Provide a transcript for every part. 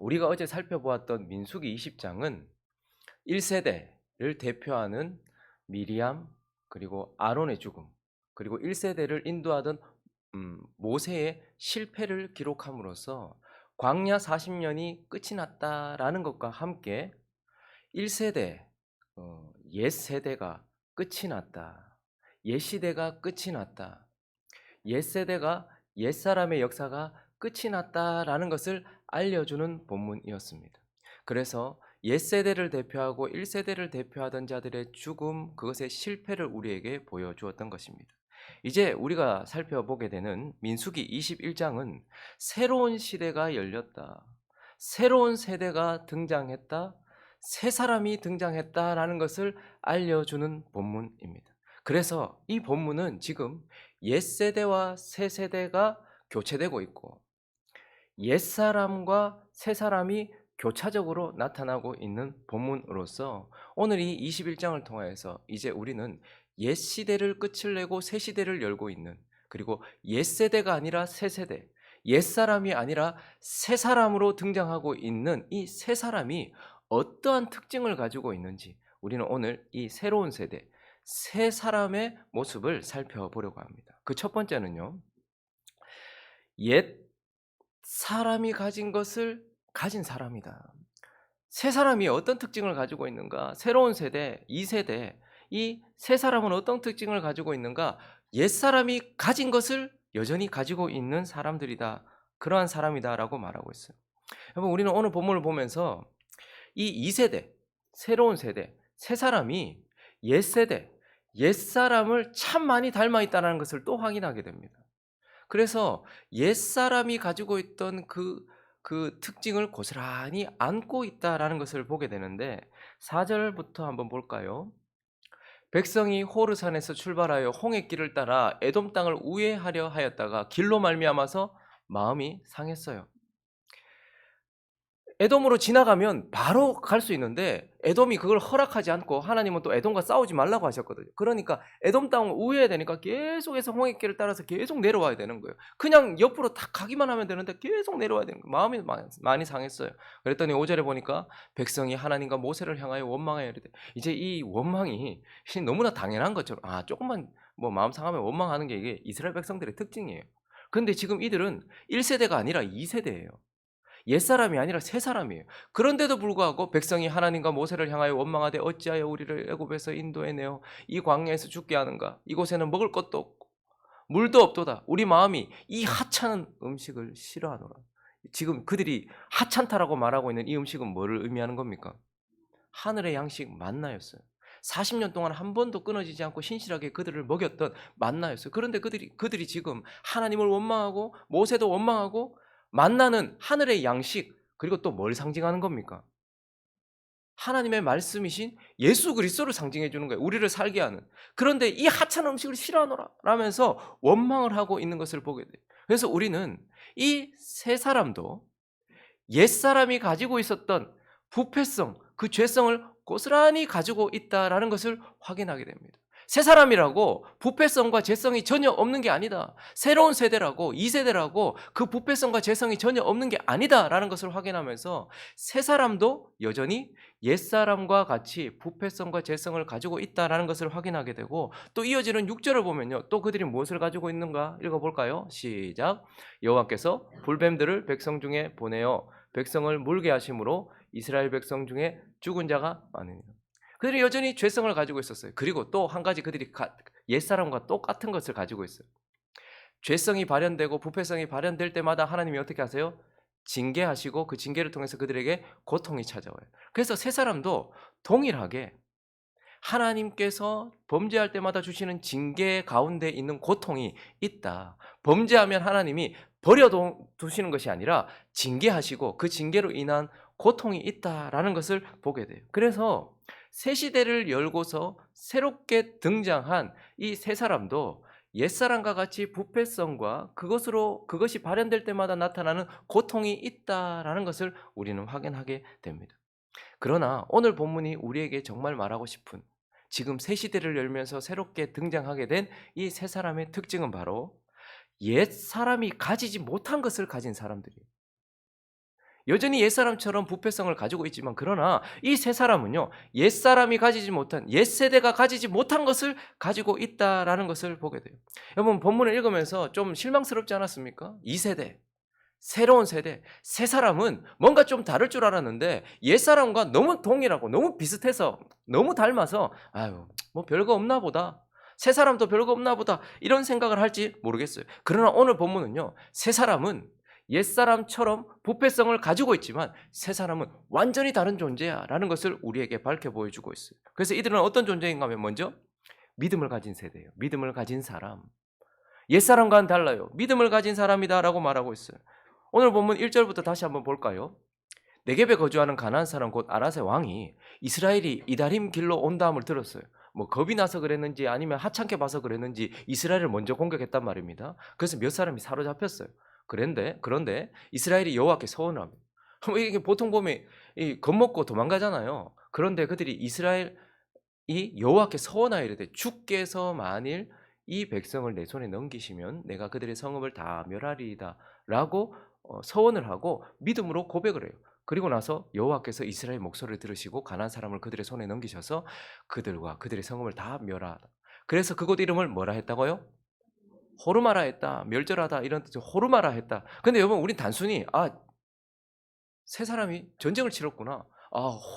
우리가 어제 살펴보았던 민수기 20장은 1세대를 대표하는 미리암 그리고 아론의 죽음 그리고 1세대를 인도하던 모세의 실패를 기록함으로써 광야 40년이 끝이 났다라는 것과 함께 1세대 옛 세대가 끝이 났다. 옛 시대가 끝이 났다. 옛 세대가 옛 사람의 역사가 끝이 났다라는 것을 알려주는 본문이었습니다. 그래서 옛 세대를 대표하고 1세대를 대표하던 자들의 죽음, 그것의 실패를 우리에게 보여주었던 것입니다. 이제 우리가 살펴보게 되는 민수기 21장은 새로운 시대가 열렸다. 새로운 세대가 등장했다. 새 사람이 등장했다라는 것을 알려주는 본문입니다. 그래서 이 본문은 지금 옛세대와 새세대가 교체되고 있고 옛사람과 새사람이 교차적으로 나타나고 있는 본문으로서 오늘 이 21장을 통해서 이제 우리는 옛시대를 끝을 내고 새시대를 열고 있는, 그리고 옛세대가 아니라 새세대, 옛사람이 아니라 새사람으로 등장하고 있는 이 새사람이 어떠한 특징을 가지고 있는지 우리는 오늘 이 새로운 세대, 새 사람의 모습을 살펴보려고 합니다. 그 첫 번째는요, 옛 사람이 가진 것을 가진 사람이다. 새 사람이 어떤 특징을 가지고 있는가? 새로운 세대, 2세대, 이 새 사람은 어떤 특징을 가지고 있는가? 옛 사람이 가진 것을 여전히 가지고 있는 사람들이다. 그러한 사람이다라고 말하고 있어요. 여러분, 우리는 오늘 본문을 보면서 이 2세대, 새로운 세대, 새 사람이 옛 세대, 옛 사람을 참 많이 닮아 있다는 것을 또 확인하게 됩니다. 그래서 옛 사람이 가지고 있던 그 특징을 고스란히 안고 있다라는 것을 보게 되는데, 4절부터 한번 볼까요? 백성이 호르산에서 출발하여 홍해길을 따라 에돔 땅을 우회하려 하였다가 길로 말미암아서 마음이 상했어요. 에돔으로 지나가면 바로 갈 수 있는데 에돔이 그걸 허락하지 않고, 하나님은 또 에돔과 싸우지 말라고 하셨거든요. 그러니까 에돔 땅을 우회해야 되니까 계속해서 홍해길을 따라서 계속 내려와야 되는 거예요. 그냥 옆으로 탁 가기만 하면 되는데 계속 내려와야 되는 거예요. 마음이 많이 상했어요. 그랬더니 5절에 보니까 백성이 하나님과 모세를 향하여 원망하여 이르되, 이제 이 원망이 너무나 당연한 것처럼, 조금만 뭐 마음 상하면 원망하는 게 이게 이스라엘 백성들의 특징이에요. 그런데 지금 이들은 1세대가 아니라 2세대예요. 옛사람이 아니라 새사람이에요. 그런데도 불구하고 백성이 하나님과 모세를 향하여 원망하되 어찌하여 우리를 애굽에서 인도해내어 이 광야에서 죽게 하는가? 이곳에는 먹을 것도 없고 물도 없도다. 우리 마음이 이 하찮은 음식을 싫어하노라. 지금 그들이 하찮다라고 말하고 있는 이 음식은 뭐를 의미하는 겁니까? 하늘의 양식 만나였어요. 40년 동안 한 번도 끊어지지 않고 신실하게 그들을 먹였던 만나였어요. 그런데 그들이 지금 하나님을 원망하고 모세도 원망하고, 만나는 하늘의 양식, 그리고 또 뭘 상징하는 겁니까? 하나님의 말씀이신 예수 그리스도를 상징해 주는 거예요. 우리를 살게 하는. 그런데 이 하찮은 음식을 싫어하노라 라면서 원망을 하고 있는 것을 보게 돼요. 그래서 우리는 이 세 사람도 옛사람이 가지고 있었던 부패성, 그 죄성을 고스란히 가지고 있다라는 것을 확인하게 됩니다. 새 사람이라고 부패성과 죄성이 전혀 없는 게 아니다. 새로운 세대라고, 2세대라고 그 부패성과 죄성이 전혀 없는 게 아니다라는 것을 확인하면서 새 사람도 여전히 옛사람과 같이 부패성과 죄성을 가지고 있다라는 것을 확인하게 되고, 또 이어지는 6절을 보면요, 또 그들이 무엇을 가지고 있는가 읽어볼까요? 시작. 여호와께서 불뱀들을 백성 중에 보내어 백성을 물게 하심으로 이스라엘 백성 중에 죽은 자가 많으니라. 그들이 여전히 죄성을 가지고 있었어요. 그리고 또 한 가지, 그들이 옛사람과 똑같은 것을 가지고 있어요. 죄성이 발현되고 부패성이 발현될 때마다 하나님이 어떻게 하세요? 징계하시고 그 징계를 통해서 그들에게 고통이 찾아와요. 그래서 새 사람도 동일하게 하나님께서 범죄할 때마다 주시는 징계 가운데 있는 고통이 있다. 범죄하면 하나님이 버려두시는 것이 아니라 징계하시고 그 징계로 인한 고통이 있다라는 것을 보게 돼요. 그래서 새 시대를 열고서 새롭게 등장한 이 새 사람도 옛사람과 같이 부패성과 그것이 발현될 때마다 나타나는 고통이 있다라는 것을 우리는 확인하게 됩니다. 그러나 오늘 본문이 우리에게 정말 말하고 싶은, 지금 새 시대를 열면서 새롭게 등장하게 된 이 세 사람의 특징은 바로 옛 사람이 가지지 못한 것을 가진 사람들이에요. 여전히 옛사람처럼 부패성을 가지고 있지만 그러나 이 세 사람은요. 옛사람이 가지지 못한 옛세대가 가지지 못한 것을 가지고 있다라는 것을 보게 돼요. 여러분 본문을 읽으면서 좀 실망스럽지 않았습니까? 이 세대 새로운 세대, 새 사람은 뭔가 좀 다를 줄 알았는데 옛사람과 너무 동일하고 너무 비슷해서 너무 닮아서 아유 뭐 별거 없나 보다. 새 사람도 별거 없나 보다 이런 생각을 할지 모르겠어요. 그러나 오늘 본문은요. 새 사람은 옛사람처럼 부패성을 가지고 있지만 새 사람은 완전히 다른 존재야 라는 것을 우리에게 밝혀 보여주고 있어요. 그래서 이들은 어떤 존재인가 하면 먼저 믿음을 가진 세대예요. 믿음을 가진 사람. 옛사람과는 달라요. 믿음을 가진 사람이다 라고 말하고 있어요. 오늘 본문 1절부터 다시 한번 볼까요? 네겝에 거주하는 가나안 사람 곧 아라세 왕이 이스라엘이 이다림 길로 온다함을 들었어요. 뭐 겁이 나서 그랬는지 아니면 하찮게 봐서 그랬는지 이스라엘을 먼저 공격했단 말입니다. 그래서 몇 사람이 사로잡혔어요. 그런데 이스라엘이 여호와께 서원합니다. 이게 보통 보면 겁먹고 도망가잖아요. 그런데 그들이 이스라엘이 여호와께 서원하여 이르되 주께서 만일 이 백성을 내 손에 넘기시면 내가 그들의 성읍을 다 멸하리이다 라고 서원을 하고 믿음으로 고백을 해요. 그리고 나서 여호와께서 이스라엘 목소리를 들으시고 가나안 사람을 그들의 손에 넘기셔서 그들과 그들의 성읍을 다 멸하다. 그래서 그곳 이름을 뭐라 했다고요? 호르마라 했다. 멸절하다 이런 뜻으로 호르마라 했다. 근데 여러분 우린 단순히 세 사람이 전쟁을 치렀구나.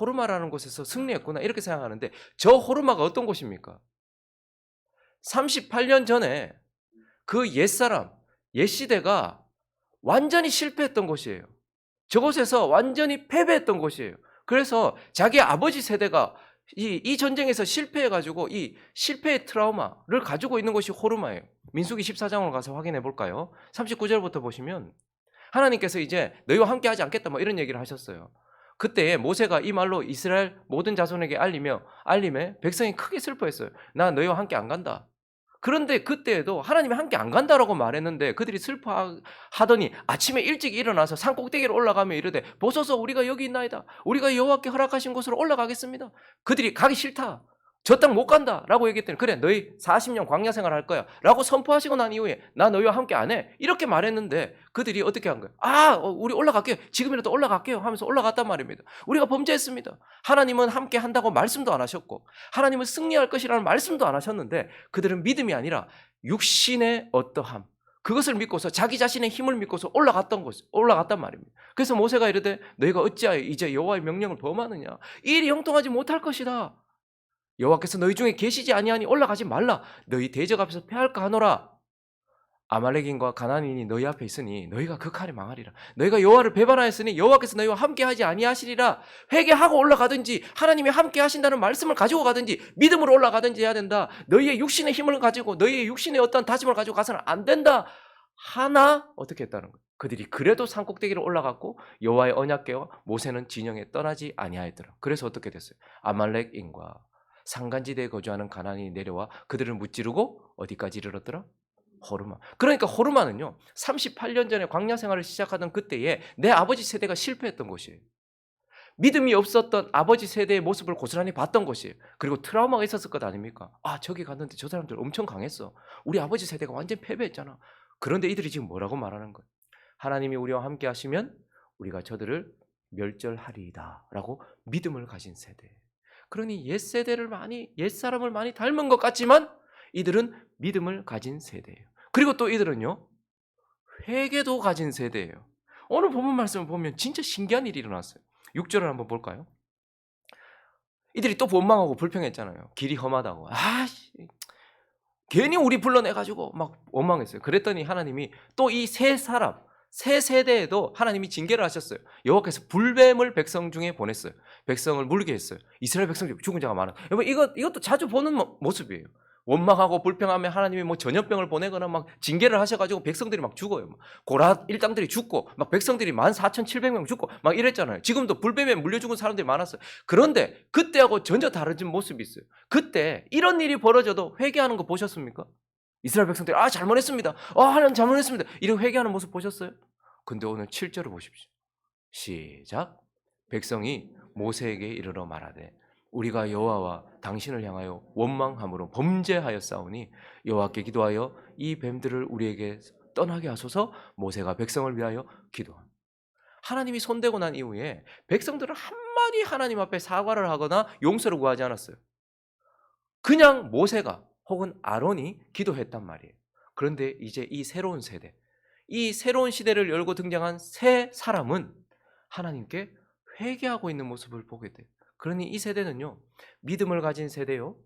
호르마라는 곳에서 승리했구나 이렇게 생각하는데 저 호르마가 어떤 곳입니까? 38년 전에 그 옛사람, 옛시대가 완전히 실패했던 곳이에요. 저곳에서 완전히 패배했던 곳이에요. 그래서 자기 아버지 세대가 이 전쟁에서 실패해가지고 이 실패의 트라우마를 가지고 있는 것이 호르마예요. 민수기 14장으로 가서 확인해 볼까요? 39절부터 보시면 하나님께서 이제 너희와 함께 하지 않겠다 뭐 이런 얘기를 하셨어요. 그때 모세가 이 말로 이스라엘 모든 자손에게 알림에 백성이 크게 슬퍼했어요. 나 너희와 함께 안 간다. 그런데 그때에도 하나님이 함께 안 간다라고 말했는데 그들이 슬퍼하더니 아침에 일찍 일어나서 산 꼭대기로 올라가며 이르되 보소서 우리가 여기 있나이다. 우리가 여호와께 허락하신 곳으로 올라가겠습니다. 그들이 가기 싫다. 저 땅 못 간다 라고 얘기했더니 그래 너희 40년 광야 생활 할 거야 라고 선포하시고 난 이후에 나 너희와 함께 안 해 이렇게 말했는데 그들이 어떻게 한 거예요? 우리 올라갈게요. 지금이라도 올라갈게요 하면서 올라갔단 말입니다. 우리가 범죄했습니다. 하나님은 함께 한다고 말씀도 안 하셨고 하나님은 승리할 것이라는 말씀도 안 하셨는데 그들은 믿음이 아니라 육신의 어떠함 그것을 믿고서 자기 자신의 힘을 믿고서 올라갔단 말입니다. 그래서 모세가 이르되 너희가 어찌하여 이제 여호와의 명령을 범하느냐 이 일이 형통하지 못할 것이다. 여호와께서 너희 중에 계시지 아니하니 올라가지 말라. 너희 대적 앞에서 패할까 하노라. 아말렉인과 가나안인이 너희 앞에 있으니 너희가 극하리 망하리라. 너희가 여호와를 배반하였으니 여호와께서 너희와 함께하지 아니하시리라. 회개하고 올라가든지 하나님이 함께하신다는 말씀을 가지고 가든지 믿음으로 올라가든지 해야 된다. 너희의 육신의 힘을 가지고 너희의 육신의 어떤 다짐을 가지고 가서는 안 된다. 하나 어떻게 했다는 거예요? 그들이 그래도 산꼭대기로 올라갔고 여호와의 언약궤와 모세는 진영에 떠나지 아니하였더라. 그래서 어떻게 됐어요? 아말렉인과 산간지대에 거주하는 가나안이 내려와 그들을 무찌르고 어디까지 이르렀더라? 호르마. 그러니까 호르마는요 38년 전에 광야 생활을 시작하던 그때에 내 아버지 세대가 실패했던 곳이에요. 믿음이 없었던 아버지 세대의 모습을 고스란히 봤던 곳이에요. 그리고 트라우마가 있었을 것 아닙니까? 저기 갔는데 저 사람들 엄청 강했어. 우리 아버지 세대가 완전 패배했잖아. 그런데 이들이 지금 뭐라고 말하는 거예요? 하나님이 우리와 함께 하시면 우리가 저들을 멸절하리이다 라고 믿음을 가진 세대. 그러니 옛사람을 많이 닮은 것 같지만 이들은 믿음을 가진 세대예요. 그리고 또 이들은요 회개도 가진 세대예요. 오늘 본문 말씀을 보면 진짜 신기한 일이 일어났어요. 6절을 한번 볼까요? 이들이 또 원망하고 불평했잖아요. 길이 험하다고. 괜히 우리 불러내가지고 막 원망했어요. 그랬더니 하나님이 또 이 세 세대에도 하나님이 징계를 하셨어요. 여호와께서 불뱀을 백성 중에 보냈어요. 백성을 물게 했어요. 이스라엘 백성 중에 죽은 자가 많아. 여러분 이것도 자주 보는 모습이에요. 원망하고 불평하면 하나님이 뭐 전염병을 보내거나 막 징계를 하셔가지고 백성들이 막 죽어요. 고라 일당들이 죽고 막 백성들이 14,700명 죽고 막 이랬잖아요. 지금도 불뱀에 물려 죽은 사람들이 많았어요. 그런데 그때하고 전혀 다른 모습이 있어요. 그때 이런 일이 벌어져도 회개하는 거 보셨습니까? 이스라엘 백성들이 잘못했습니다. 하나님 잘못했습니다. 이렇게 회개하는 모습 보셨어요? 근데 오늘 7절을 보십시오. 시작. 백성이 모세에게 이르러 말하되 우리가 여호와와 당신을 향하여 원망함으로 범죄하였사오니 여호와께 기도하여 이 뱀들을 우리에게 떠나게 하소서. 모세가 백성을 위하여 기도합니다. 하나님이 손대고 난 이후에 백성들은 한마디 하나님 앞에 사과를 하거나 용서를 구하지 않았어요. 그냥 모세가 혹은 아론이 기도했단 말이에요. 그런데 이제 이 새로운 세대, 이 새로운 시대를 열고 등장한 새 사람은 하나님께 회개하고 있는 모습을 보게 돼요. 그러니 이 세대는요, 믿음을 가진 세대요,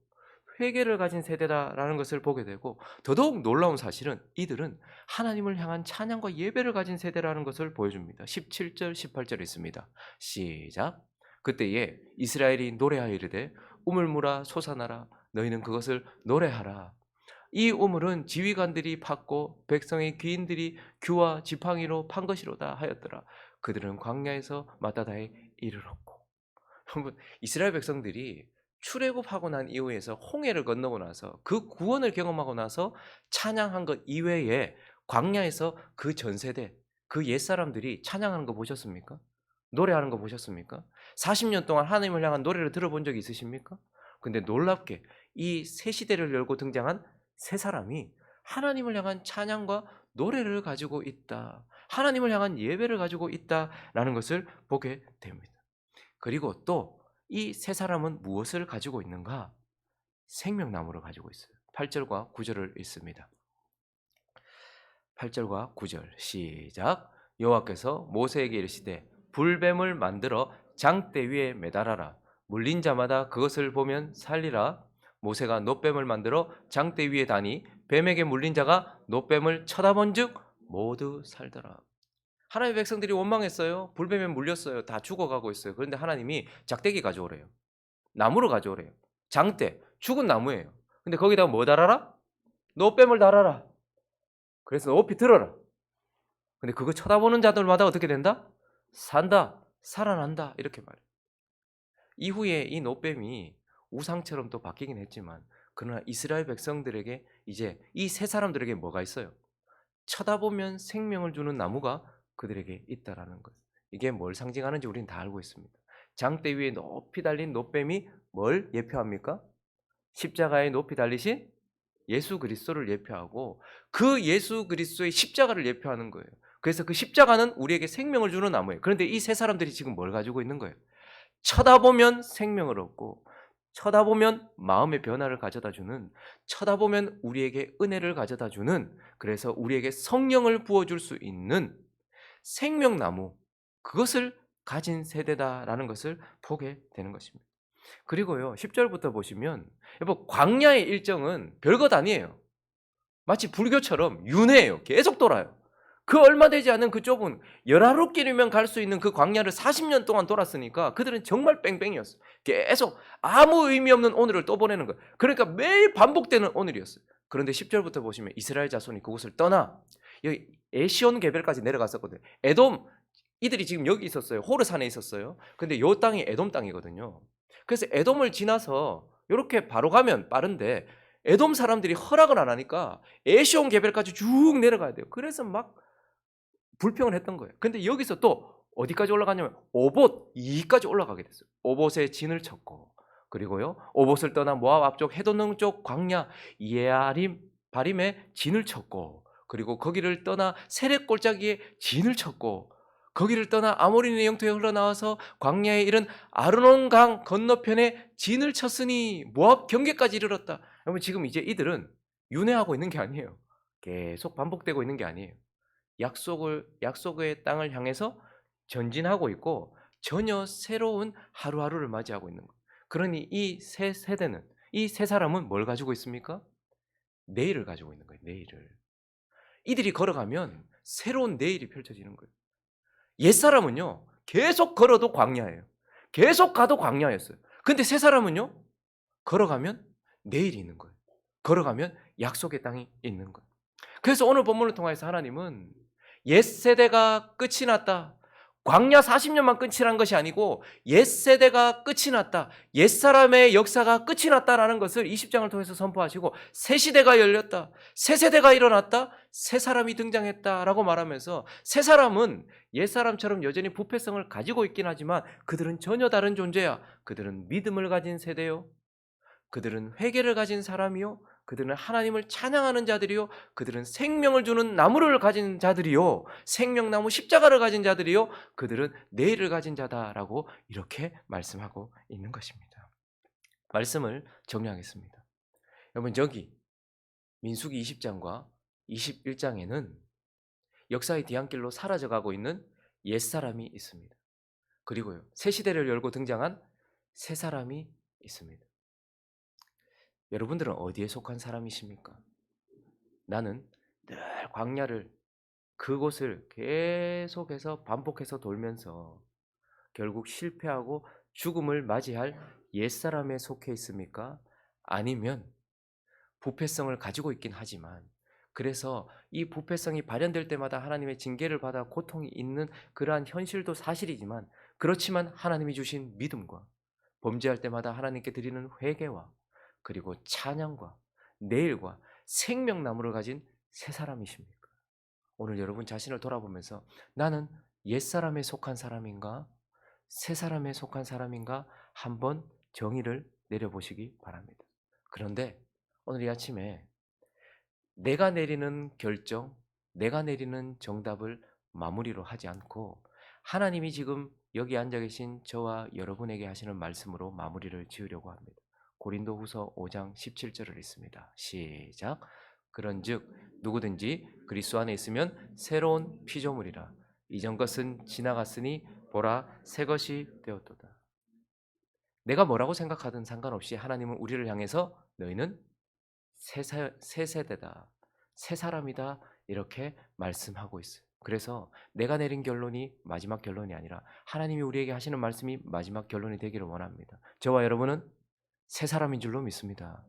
회개를 가진 세대다라는 것을 보게 되고, 더더욱 놀라운 사실은 이들은 하나님을 향한 찬양과 예배를 가진 세대라는 것을 보여줍니다. 17절 18절에 있습니다. 시작. 그때에 이스라엘이 노래하여 이르되 우물물아 솟아나라, 너희는 그것을 노래하라. 이 우물은 지휘관들이 팠고 백성의 귀인들이 규와 지팡이로 판 것이로다 하였더라. 그들은 광야에서 마다다에 이르렀고. 여러분, 이스라엘 백성들이 출애굽하고 난 이후에서 홍해를 건너고 나서 그 구원을 경험하고 나서 찬양한 것 이외에 광야에서 그 전세대, 그 옛사람들이 찬양하는 거 보셨습니까? 노래하는 거 보셨습니까? 40년 동안 하나님을 향한 노래를 들어본 적이 있으십니까? 근데 놀랍게 이 새 시대를 열고 등장한 새 사람이 하나님을 향한 찬양과 노래를 가지고 있다, 하나님을 향한 예배를 가지고 있다라는 것을 보게 됩니다. 그리고 또 이 세 사람은 무엇을 가지고 있는가? 생명나무를 가지고 있어요. 8절과 9절을 읽습니다. 8절과 9절 시작. 여호와께서 모세에게 이르시되 불뱀을 만들어 장대 위에 매달아라. 물린 자마다 그것을 보면 살리라. 모세가 놋뱀을 만들어 장대 위에 다니 뱀에게 물린 자가 놋뱀을 쳐다본즉 모두 살더라. 하나님의 백성들이 원망했어요. 불뱀에 물렸어요. 다 죽어가고 있어요. 그런데 하나님이 작대기 가져오래요. 나무를 가져오래요. 장대, 죽은 나무예요. 근데 거기다가 뭐 달아라? 놋뱀을 달아라. 그래서 높이 들어라. 근데 그거 쳐다보는 자들마다 어떻게 된다? 산다, 살아난다, 이렇게 말해요. 이후에 이 놋뱀이 우상처럼 또 바뀌긴 했지만, 그러나 이스라엘 백성들에게 이제 이 세 사람들에게 뭐가 있어요? 쳐다보면 생명을 주는 나무가 그들에게 있다라는 것. 이게 뭘 상징하는지 우리는 다 알고 있습니다. 장대 위에 높이 달린 놋뱀이 뭘 예표합니까? 십자가에 높이 달리신 예수 그리스도를 예표하고, 그 예수 그리스도의 십자가를 예표하는 거예요. 그래서 그 십자가는 우리에게 생명을 주는 나무예요. 그런데 이 세 사람들이 지금 뭘 가지고 있는 거예요? 쳐다보면 생명을 얻고, 쳐다보면 마음의 변화를 가져다 주는, 쳐다보면 우리에게 은혜를 가져다 주는, 그래서 우리에게 성령을 부어줄 수 있는 생명나무, 그것을 가진 세대다라는 것을 보게 되는 것입니다. 그리고요, 10절부터 보시면 여러분, 광야의 일정은 별것 아니에요. 마치 불교처럼 윤회예요. 계속 돌아요. 그 얼마 되지 않은 그 좁은 열하루길이면 갈 수 있는 그 광야를 40년 동안 돌았으니까 그들은 정말 뺑뺑이었어요. 계속 아무 의미 없는 오늘을 또 보내는 거예요. 그러니까 매일 반복되는 오늘이었어요. 그런데 10절부터 보시면 이스라엘 자손이 그곳을 떠나 여기 에시온 게벨까지 내려갔었거든요. 에돔, 이들이 지금 여기 있었어요. 호르산에 있었어요. 근데 이 땅이 에돔 땅이거든요. 그래서 에돔을 지나서 이렇게 바로 가면 빠른데, 에돔 사람들이 허락을 안 하니까 에시온 게벨까지 쭉 내려가야 돼요. 그래서 막 불평을 했던 거예요. 근데 여기서 또 어디까지 올라가냐면 오봇 2까지 올라가게 됐어요. 오봇에 진을 쳤고, 그리고요, 오봇을 떠나 모압 앞쪽 해도능 쪽 광야 예아림 바림에 진을 쳤고, 그리고 거기를 떠나 세렛 골짜기에 진을 쳤고, 거기를 떠나 아모리의 영토에 흘러나와서 광야에 이른 아르논 강 건너편에 진을 쳤으니 모압 경계까지 이르렀다. 여러분, 지금 이제 이들은 윤회하고 있는 게 아니에요. 계속 반복되고 있는 게 아니에요. 약속의 땅을 향해서 전진하고 있고 전혀 새로운 하루하루를 맞이하고 있는 거예요. 그러니 이 세 세대는, 이 세 사람은 뭘 가지고 있습니까? 내일을 가지고 있는 거예요. 내일을. 이들이 걸어가면 새로운 내일이 펼쳐지는 거예요. 옛사람은요, 계속 걸어도 광야예요. 계속 가도 광야였어요. 근데 새 사람은요, 걸어가면 내일이 있는 거예요. 걸어가면 약속의 땅이 있는 거예요. 그래서 오늘 본문을 통해서 하나님은 옛세대가 끝이 났다, 광야 40년만 끝이 난 것이 아니고 옛세대가 끝이 났다, 옛사람의 역사가 끝이 났다라는 것을 20장을 통해서 선포하시고, 새 시대가 열렸다, 새 세대가 일어났다, 새 사람이 등장했다라고 말하면서, 새 사람은 옛사람처럼 여전히 부패성을 가지고 있긴 하지만 그들은 전혀 다른 존재야. 그들은 믿음을 가진 세대요, 그들은 회개를 가진 사람이요 그들은 하나님을 찬양하는 자들이요 그들은 생명을 주는 나무를 가진 자들이요 생명나무 십자가를 가진 자들이요 그들은 내일을 가진 자다라고 이렇게 말씀하고 있는 것입니다. 말씀을 정리하겠습니다. 여러분, 저기 민수기 20장과 21장에는 역사의 뒤안길로 사라져가고 있는 옛사람이 있습니다. 그리고요, 새 시대를 열고 등장한 새 사람이 있습니다. 여러분들은 어디에 속한 사람이십니까? 나는 늘 광야를, 그곳을 계속해서 반복해서 돌면서 결국 실패하고 죽음을 맞이할 옛사람에 속해 있습니까? 아니면 부패성을 가지고 있긴 하지만, 그래서 이 부패성이 발현될 때마다 하나님의 징계를 받아 고통이 있는 그러한 현실도 사실이지만, 그렇지만 하나님이 주신 믿음과 범죄할 때마다 하나님께 드리는 회개와 그리고 찬양과 내일과 생명나무를 가진 새 사람이십니까? 오늘 여러분 자신을 돌아보면서 나는 옛사람에 속한 사람인가 새 사람에 속한 사람인가 한번 정의를 내려보시기 바랍니다. 그런데 오늘 이 아침에 내가 내리는 결정, 내가 내리는 정답을 마무리로 하지 않고 하나님이 지금 여기 앉아 계신 저와 여러분에게 하시는 말씀으로 마무리를 지으려고 합니다. 고린도후서 5장 17절을 읽습니다. 시작. 그런즉 누구든지 그리스도 안에 있으면 새로운 피조물이라. 이전 것은 지나갔으니 보라 새 것이 되었도다. 내가 뭐라고 생각하든 상관없이 하나님은 우리를 향해서 너희는 새 세대다, 새 사람이다 이렇게 말씀하고 있어요. 그래서 내가 내린 결론이 마지막 결론이 아니라 하나님이 우리에게 하시는 말씀이 마지막 결론이 되기를 원합니다. 저와 여러분은 새 사람인 줄로 믿습니다.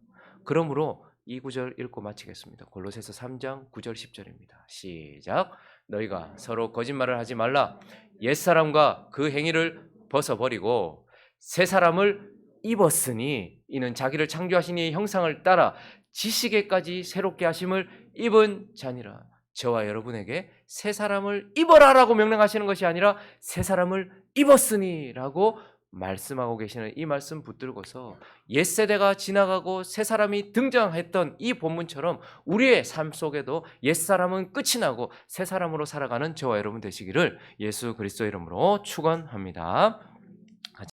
그러므로 이 구절 읽고 마치겠습니다. 골로새서 3장 9절 10절입니다. 시작. 너희가 서로 거짓말을 하지 말라. 옛사람과 그 행위를 벗어버리고 새 사람을 입었으니 이는 자기를 창조하신 이의 형상을 따라 지식에까지 새롭게 하심을 입은 자니라. 저와 여러분에게 새 사람을 입어라라고 명령하시는 것이 아니라 새 사람을 입었으니라고 말씀하고 계시는 이 말씀 붙들고서 옛세대가 지나가고 새 사람이 등장했던 이 본문처럼 우리의 삶 속에도 옛사람은 끝이 나고 새 사람으로 살아가는 저와 여러분 되시기를 예수 그리스도 이름으로 축원합니다.